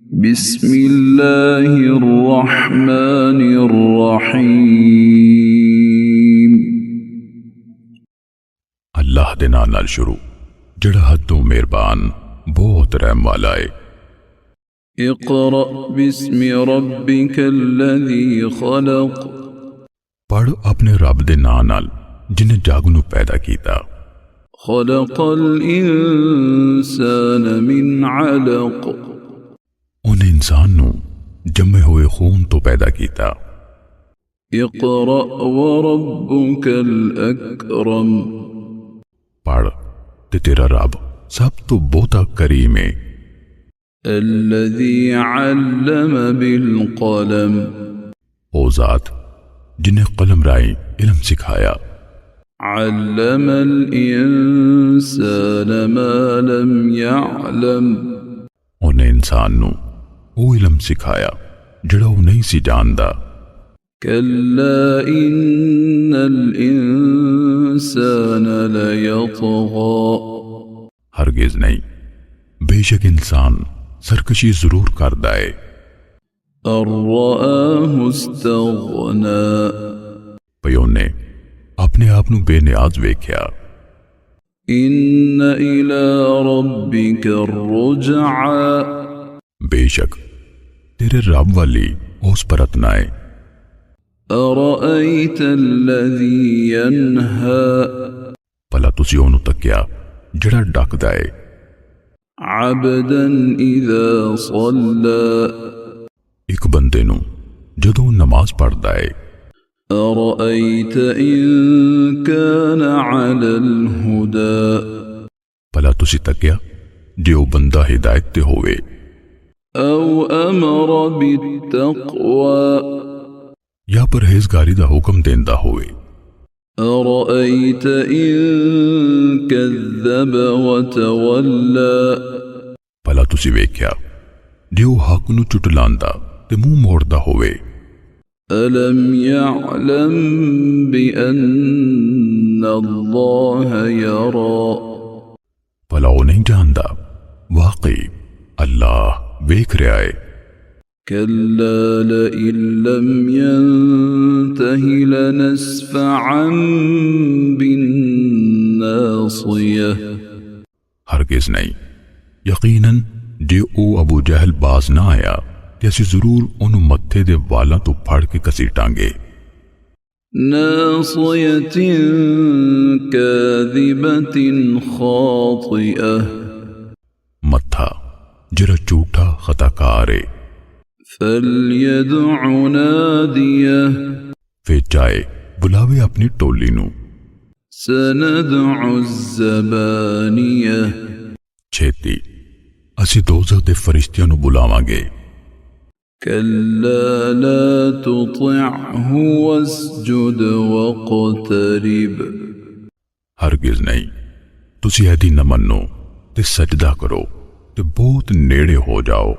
بسم اللہ الرحمن الرحیم۔ اللہ دے نام نال شروع جڑا حدوں مہربان بہت رحم والا ہے۔ اقرأ بسم ربک الذی خلق، پڑھ اپنے رب دے نام نال جن جاگنو پیدا کیتا۔ خلق الانسان من علق، ان انسان نو جمے ہوئے خون تو پیدا کیتا۔ اقرأ وربک الاکرم، پڑھ تے تیرا رب سب تو بہتا کریم ہے۔ الذی علم بالقلم، او ذات جنہیں قلم رائیں علم سکھایا۔ علم الانسان ما لم يعلم، انہیں انسان نو او علم سکھایا جڑا وہ نہیں سی جاندا۔ کلا ان الانسان لیطغی، ہرگز نہیں، بے شک انسان سرکشی ضرور کردا ہے۔ ان رآہ استغنی، پیوں نے اپنے آپ نو بے نیاز ویکھیا۔ ان الی ربک الرجعی، بے شک تیرے رب والی اس پرتنا ہے۔ ارأیت الذی ینہی، پلا تسی اونوں تکیا جڑا ڈکدا ہے۔ عبدا اذا صلی، ایک بندے نو جدوں نماز پڑھدا ہے۔ ارأیت ان کان علی الہدی، پلا تسی تکیا جے او بندہ ہدایت تے ہوئے۔ او امر بالتقوی، یا پرہیزگاری دا حکم دیندا ہوئے۔ ارأیت ان کذب وتولی، پلا تسی ویکھیا جے او حق نو چٹلاندا تے منہ موڑدا ہوئے۔ الم یعلم بان اللہ یری، پلا او نہیں جاندا واقعی اللہ ویکھ رہا ہے۔ کلا لئن لم ینتہ لنسفعا بالناصیہ، ہرگز نہیں، یقیناً جے او ابو جہل باز نہ آیا تے اسی ضرور انہوں متھے دے والاں تو پھڑ کے کسی ٹانگے۔ ناصیۃ کاذبۃ خاطئہ، متھا جرا جھوٹا خطا کار ہے۔ فلیدع نادیہ، پھر جائے بلاوے اپنی ٹولی نو۔ سندع الزبانیہ، چھیتی اسی دوزخ دے فرشتیاں نو بلاواں گے۔ کلا لا تطعہ واسجد واقترب، ہرگز نہیں، تسی ایدی نہ منو تے سجدہ کرو تے بہت نیڑے ہو جاؤ۔